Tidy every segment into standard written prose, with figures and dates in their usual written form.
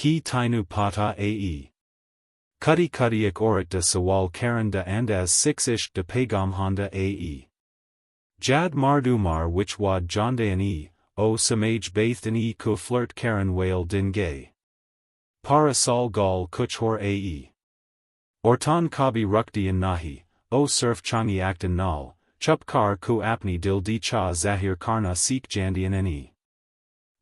ki tainu pata ae. Kudi kudi ik orat de sawal karen de andaz 6ish de pagam honda ae. Jad mardumar which wad jonde an e, o samaj bathed an e ku flirt karen whale din gay. Parasol gal kuch hor ae. Ortan kabi rukdi in nahi, o surf changi aktan nal, chup kar ku apni dil di cha zahir karna seek jandian ne.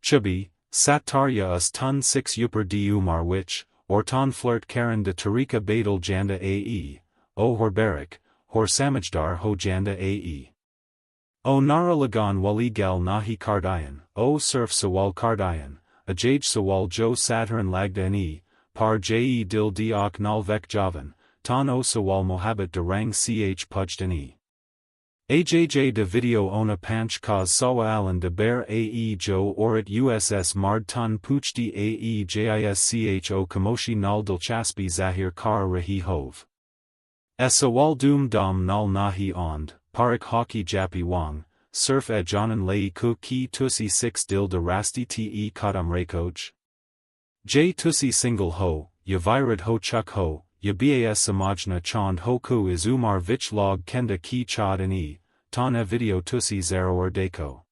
Chubi, satarya us ton 6 upper di umar which, ortan flirt karen de tarika badal janda ae, o hor barak, hor samajdar ho janda ae. O nara lagan wali gal nahi kardayan, o surf sawal kardayan, ajaj sawal jo sadharan lagda ne, par je dil di ak nal vek javan, tan o sawal mohabbat durang ch pujdan e. Ajj de video ona panch kaz sawa alan de bear ae jo orat uss mard tan puchdi ae jischo kamoshi nal dilchaspi zahir kar rahi hov. Sawal doom dam nal nahi ond, parik hockey japi wang, surf e janan lei ku ki tusi 6 dil de rasti te kadam rakoj. J tusi single ho, yavirad ho chuk ho, yabas samajna chand ho ku is umar vich log kenda ki chad an e, tan e video tusi zero deko.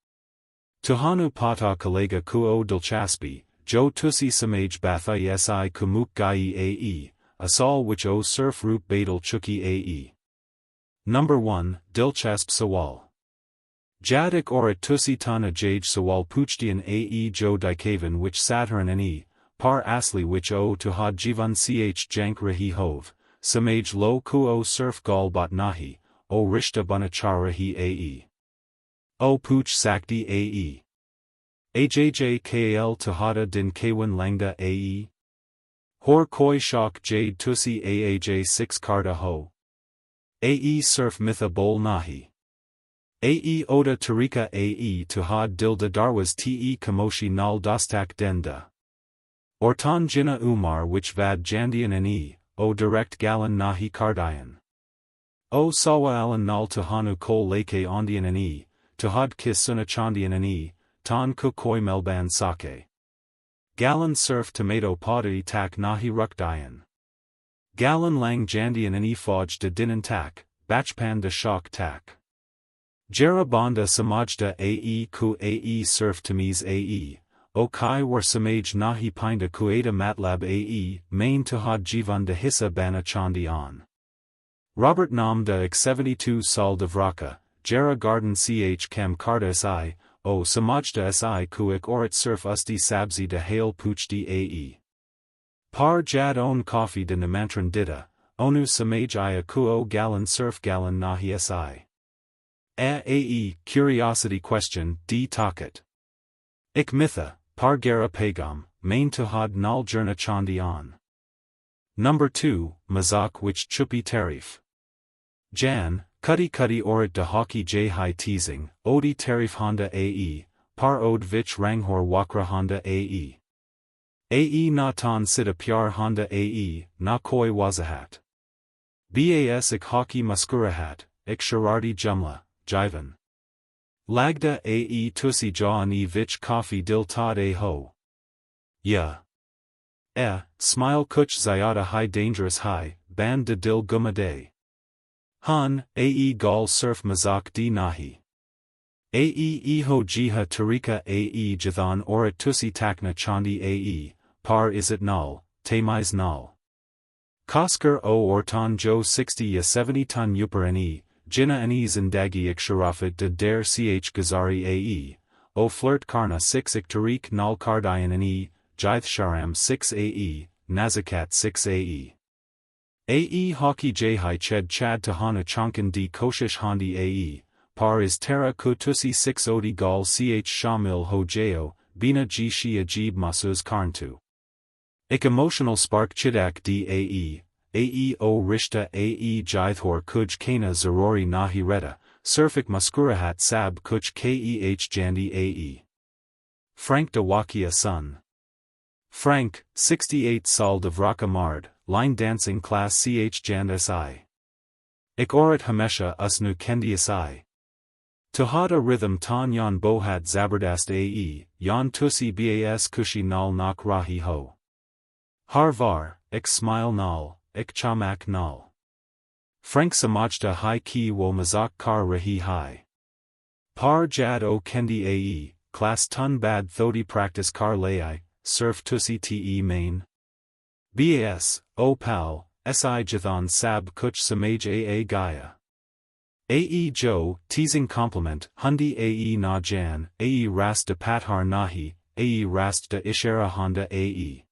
Tuhanu pata kalega ku o dilchaspi, jo tusi samaj bathai si kumuk gai ae, asal which o surf root badal chuki ae. Number 1, Dilchasp Sawal. Jadik orat tusi tana jaj sawal puchdian ae jo dikavan which satharan ne, par asli which o tuhad jivan ch jank rahi hov, samaj lo ku o surf gal bat nahi, o rishta banachar rahi ae. O puch sakdi ae. Ajj kal tuhada din kawan langda ae. Hor koi shok jade tusi aaj 6 karda ho. Ae surf mitha bol nahi. Ae oda tarika ae tuhad dilda darwas te kamoshi nal dostak denda. Ortan jina umar which vad jandian ne, o direct galan nahi kardayan. O sawa alan nal tuhanu kol leke ondian ne, tuhad kis sunachandian ne, tan ku koi melban sake. Galan surf tomato pottery tak nahi rukdayan. Galan lang jandian ne foj de dinan tak, bachpan de shok tak. Jera banda samajda ae ku ae surf tamiz ae, o kai war samaj nahi pinda kueda matlab ae, main tuhad jivan de hissa bana chandi on. Robert nam da ik 72 sal de vraka, jera garden ch kem karda si, o samajda si kuik orat surf usti sabzi de hail puchdi ae. Par jad on coffee de namantran dida, onu samaj iya kuo galan surf galan nahi si. Ae, curiosity question, d takat. Ik mitha, par gera pagam, main tuhad nal jurna chandi on. Number 2, mazak which chupi tarif. Jan, kudi orat de hockey j high teasing, odi tarif honda ae, par od vich ranghor wakra honda ae. Ae na tan sida pyar honda ae, na koi wazahat. Bas ik hockey maskurahat, ik sharardi jumla, jivan. Lagda ae tusi jaani vich coffee dil tad a ho. Ya. Smile kuch zayada high dangerous high, band de dil gumade. Han, ae gal surf mazak di nahi. Ae eho jiha tarika ae jathan orat tusi takna chandi ae, par is it null, tamais null. Kosker o ortan jo 60 ya 70 ton upar ne, jina anis indagi ik sharafit de der ch gazari ae, o flirt karna 6 ik tarik null kardayan ne, jith sharam 6 ae, nazakat 6 ae. Ae hockey jai ched chad tahana chankan di koshish handi ae, par is terra ku tusi 6 odi gal ch shamil ho jeo, bina ji shi ajib masuz karntu. Ik emotional spark chidak di ae o rishta ae jithor kuj kana zarori nahi reta, surfik maskurahat sab kuch keh jandi ae. Frank Dawakia son. Frank, 68 sal de vraka mard, line dancing class ch jand si. Ik orat hamesha usnu kendi si. Tuhada rhythm tan yon bohat zabardast ae, yon tusi bas kushi nal nak rahi ho. Har var, ek smile nal, ek chamak nal. Frank samajta hai ki wo mazak kar rahi hai. Par jad o kendi ae, class tun bad thodi practice kar lai, surf tusi te main. Bas, o pal, si jathan sab kuch samaj aa gaya. Ae jo, teasing compliment, hundi ae na jan, ae rast de pathar nahi, ae rast de ishara honda ae.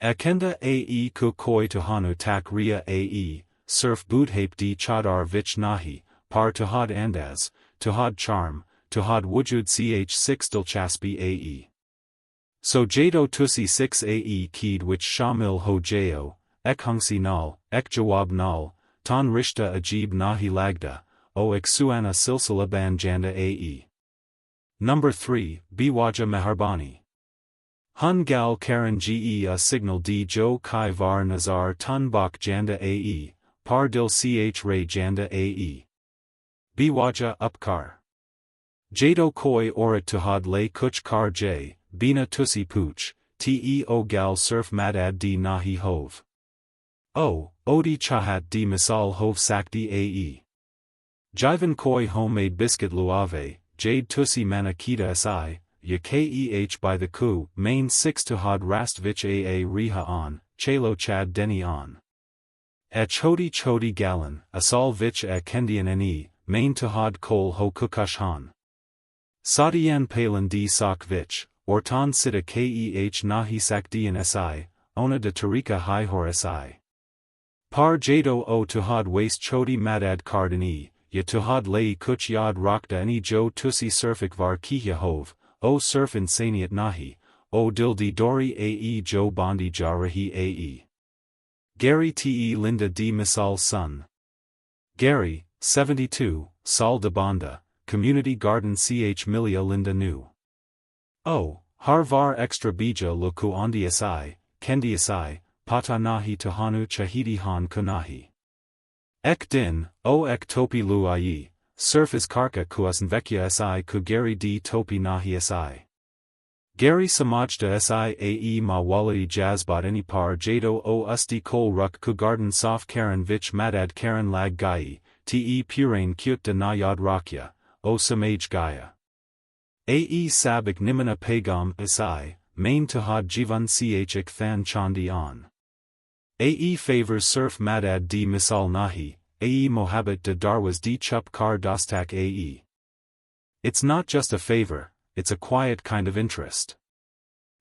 Akenda ae ku koi tuhanu tak ria ae, surf budhape di chadar vich nahi, par tuhad andaz, tuhad charm, tuhad wujud ch6 dilchaspi ae. So jado tusi 6 ae keed which shamil ho jayo, ek hungsi nal, ek jawab nal, tan rishta ajib nahi lagda, o ek suana silsila ban janda ae. Number 3, Biwaja Meharbani. Hun gal Karen ge a signal di jo kai var nazar tun bak janda ae, par dil ch ray janda ae. Biwaja upkar. Jado koi orat tuhad lay kuch kar j, bina tusi pooch, teo gal surf madad di nahi hov. O, odi chahat di misal hov sakdi ae. Jivan koi homemade biscuit luave, jade tusi manakita si, ya keh by the ku, main 6 tuhad rastvich aa riha on, chalo chad deni on. A chodi galan, asal vich a kendian ne, main tuhad kol ho kukush han. Sadiyan palan di sak vich, ortan sita keh nahi sakdian si, ona de tarika hi hor si. Par jado o tuhad waste chodi madad kardani, ya tuhad lei kuch yad rakda ni jo tusi surfik var kihya hov, o surf insaniat nahi, o dildi dori ae jo bondi jarahi ae. Gary te Linda di misal sun. Gary, 72, Sal de Banda, Community Garden ch Milia Linda nu. O, har var extra bija loku ondi si, kendi si, pata nahi tuhanu chahidi han kunahi. Ek din, o ek topi luayi, surf is karka kuasnvekya si ku Gary di topi nahi si. Gary samajda si ae mawali jazbot any par jado o usti kol ruk ku garden sof karen vich madad karen lag gai, te purain kyut de nayad rakya, o samaj gaya. Ae sabik nimana pagam si, main tuhad jivan chik than chandi on. Ae favors surf madad di misal nahi, ae mohabbat de darwas di chup kar dostak ae. It's not just a favor, it's a quiet kind of interest.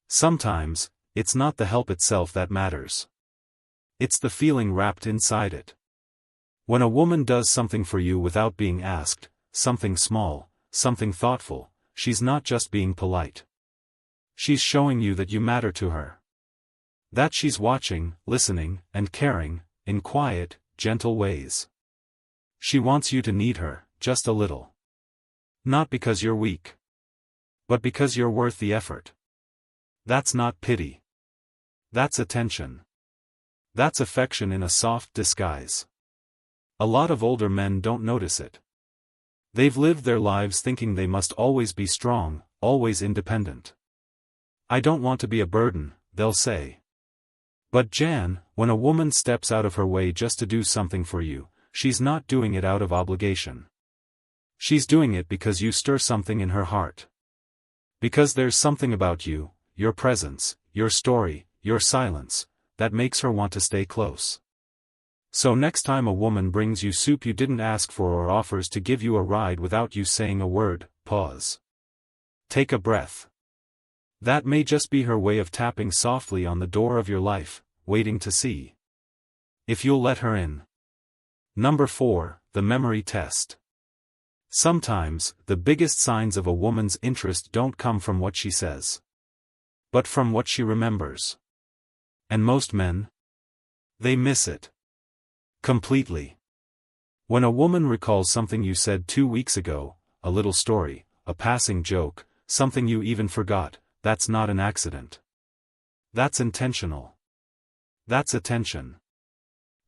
Sometimes, it's not the help itself that matters. It's the feeling wrapped inside it. When a woman does something for you without being asked, something small, something thoughtful, she's not just being polite. She's showing you that you matter to her. That she's watching, listening, and caring, in quiet, gentle ways. She wants you to need her, just a little. Not because you're weak. But because you're worth the effort. That's not pity. That's attention. That's affection in a soft disguise. A lot of older men don't notice it. They've lived their lives thinking they must always be strong, always independent. I don't want to be a burden, they'll say. But Jan, when a woman steps out of her way just to do something for you, she's not doing it out of obligation. She's doing it because you stir something in her heart. Because there's something about you, your presence, your story, your silence, that makes her want to stay close. So next time a woman brings you soup you didn't ask for or offers to give you a ride without you saying a word, pause. Take a breath. That may just be her way of tapping softly on the door of your life, waiting to see if you'll let her in. Number 4, the memory test. Sometimes, the biggest signs of a woman's interest don't come from what she says, but from what she remembers. And most men? They miss it. Completely. When a woman recalls something you said 2 weeks ago, a little story, a passing joke, something you even forgot, that's not an accident. That's intentional. That's attention.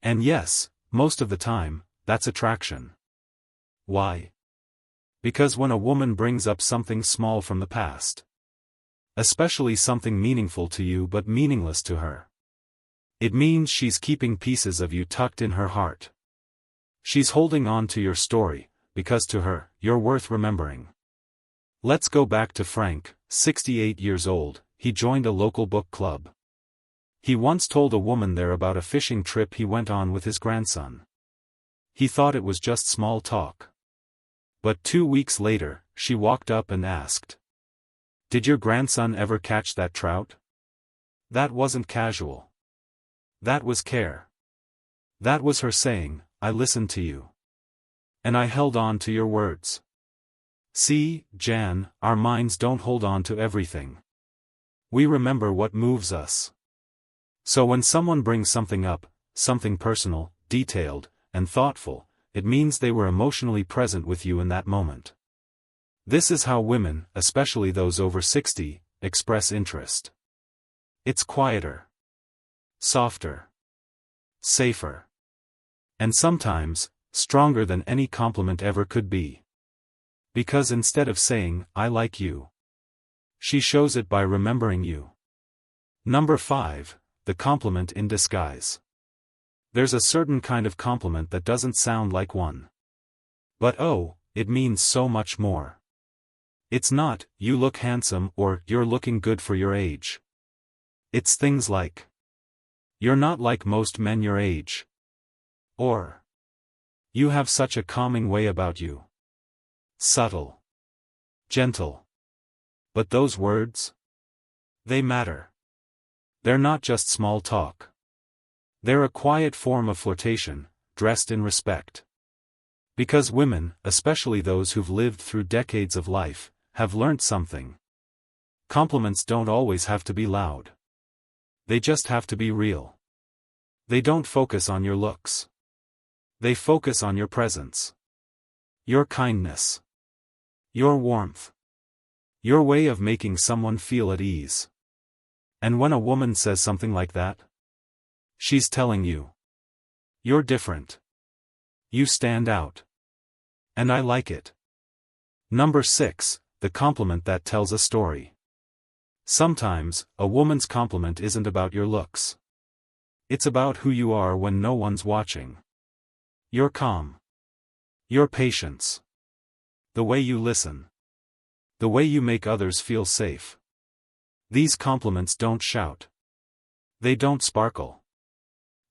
And yes, most of the time, that's attraction. Why? Because when a woman brings up something small from the past, especially something meaningful to you but meaningless to her, It means she's keeping pieces of you tucked in her heart. She's holding on to your story, because to her, you're worth remembering. Let's go back to Frank, 68 years old. He joined a local book club. He once told a woman there about a fishing trip he went on with his grandson. He thought it was just small talk. But 2 weeks later, she walked up and asked, "Did your grandson ever catch that trout?" That wasn't casual. That was care. That was her saying, "I listened to you. And I held on to your words." See, Jan, our minds don't hold on to everything. We remember what moves us. So when someone brings something up, something personal, detailed, and thoughtful, it means they were emotionally present with you in that moment. This is how women, especially those over 60, express interest. It's quieter, softer, safer, and sometimes, stronger than any compliment ever could be. Because instead of saying, "I like you," she shows it by remembering you. Number 5, the compliment in disguise. There's a certain kind of compliment that doesn't sound like one. But oh, it means so much more. It's not, "You look handsome" or "You're looking good for your age." It's things like, "You're not like most men your age." Or, "You have such a calming way about you." Subtle. Gentle. But those words? They matter. They're not just small talk. They're a quiet form of flirtation, dressed in respect. Because women, especially those who've lived through decades of life, have learnt something. Compliments don't always have to be loud. They just have to be real. They don't focus on your looks. They focus on your presence. Your kindness. Your warmth. Your way of making someone feel at ease. And when a woman says something like that, she's telling you, "You're different. You stand out. And I like it." Number 6, the compliment that tells a story. Sometimes, a woman's compliment isn't about your looks. It's about who you are when no one's watching. Your calm. Your patience. The way you listen. The way you make others feel safe. These compliments don't shout. They don't sparkle.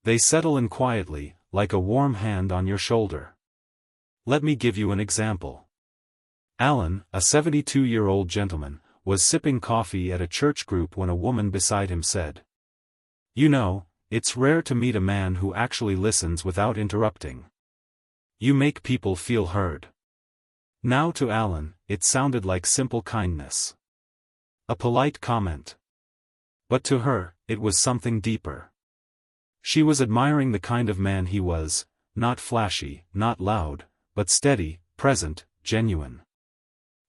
They settle in quietly, like a warm hand on your shoulder. Let me give you an example. Alan, a 72-year-old gentleman, was sipping coffee at a church group when a woman beside him said, "You know, it's rare to meet a man who actually listens without interrupting. You make people feel heard." Now to Alan, it sounded like simple kindness. A polite comment. But to her, it was something deeper. She was admiring the kind of man he was, not flashy, not loud, but steady, present, genuine.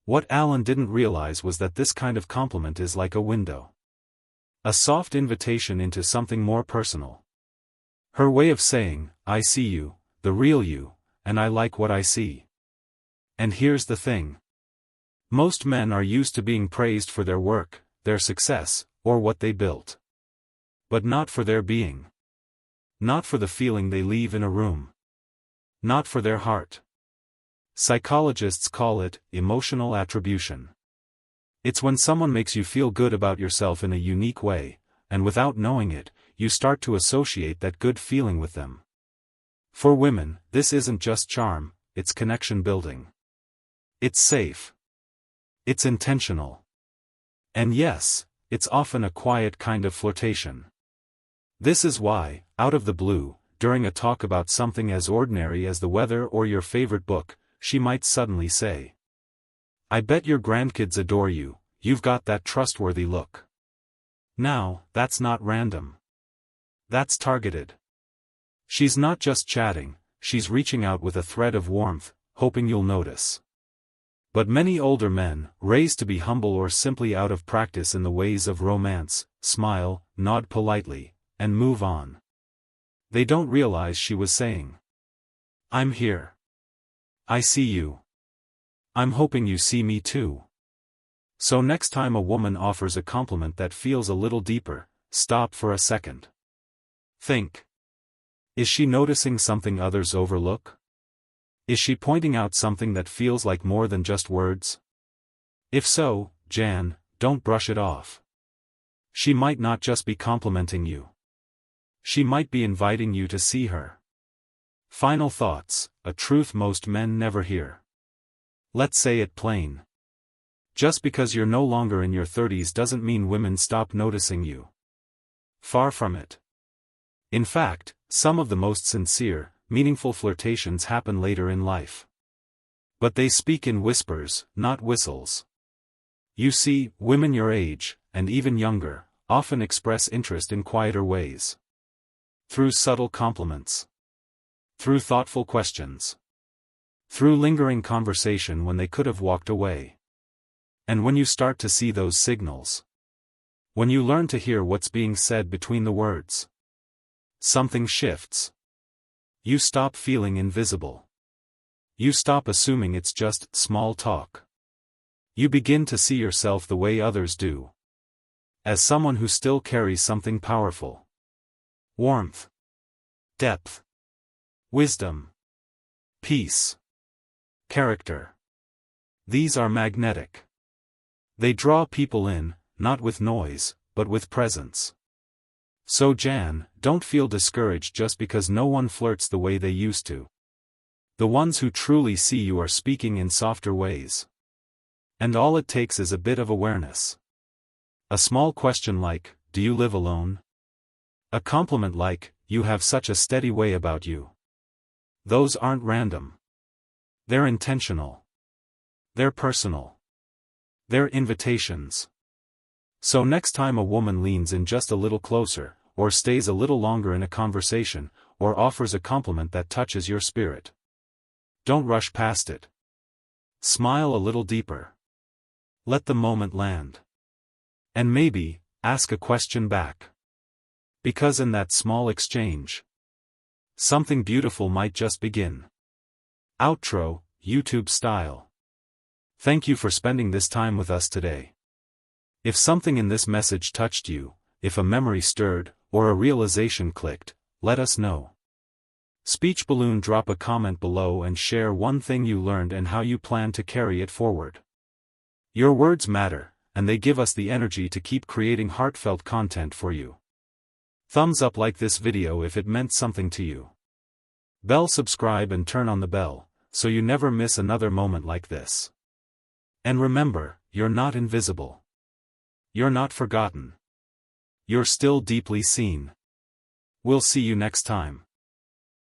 What Alan didn't realize was that this kind of compliment is like a window. A soft invitation into something more personal. Her way of saying, "I see you, the real you, and I like what I see." And here's the thing. Most men are used to being praised for their work, their success, or what they built. But not for their being. Not for the feeling they leave in a room. Not for their heart. Psychologists call it emotional attribution. It's when someone makes you feel good about yourself in a unique way, and without knowing it, you start to associate that good feeling with them. For women, this isn't just charm, it's connection building. It's safe. It's intentional. And yes, it's often a quiet kind of flirtation. This is why, out of the blue, during a talk about something as ordinary as the weather or your favorite book, she might suddenly say, "I bet your grandkids adore you, you've got that trustworthy look." Now, that's not random. That's targeted. She's not just chatting, she's reaching out with a thread of warmth, hoping you'll notice. But many older men, raised to be humble or simply out of practice in the ways of romance, smile, nod politely, and move on. They don't realize she was saying, "I'm here. I see you. I'm hoping you see me too." So next time a woman offers a compliment that feels a little deeper, stop for a second. Think. Is she noticing something others overlook? Is she pointing out something that feels like more than just words? If so, Jan, don't brush it off. She might not just be complimenting you. She might be inviting you to see her. Final thoughts, a truth most men never hear. Let's say it plain. Just because you're no longer in your 30s doesn't mean women stop noticing you. Far from it. In fact, some of the most sincere, meaningful flirtations happen later in life. But they speak in whispers, not whistles. You see, women your age, and even younger, often express interest in quieter ways. Through subtle compliments. Through thoughtful questions. Through lingering conversation when they could have walked away. And when you start to see those signals. When you learn to hear what's being said between the words. Something shifts. You stop feeling invisible. You stop assuming it's just small talk. You begin to see yourself the way others do. As someone who still carries something powerful. Warmth. Depth. Wisdom. Peace. Character. These are magnetic. They draw people in, not with noise, but with presence. So Jan, don't feel discouraged just because no one flirts the way they used to. The ones who truly see you are speaking in softer ways. And all it takes is a bit of awareness. A small question like, do you live alone? A compliment like, you have such a steady way about you. Those aren't random. They're intentional. They're personal. They're invitations. So next time a woman leans in just a little closer, or stays a little longer in a conversation, or offers a compliment that touches your spirit. Don't rush past it. Smile a little deeper. Let the moment land. And maybe, ask a question back. Because in that small exchange, something beautiful might just begin. Outro, YouTube style. Thank you for spending this time with us today. If something in this message touched you, if a memory stirred, or a realization clicked, let us know. Speech Balloon, drop a comment below and share one thing you learned and how you plan to carry it forward. Your words matter, and they give us the energy to keep creating heartfelt content for you. Thumbs up like this video if it meant something to you. Bell subscribe and turn on the bell, so you never miss another moment like this. And remember, you're not invisible. You're not forgotten. You're still deeply seen. We'll see you next time.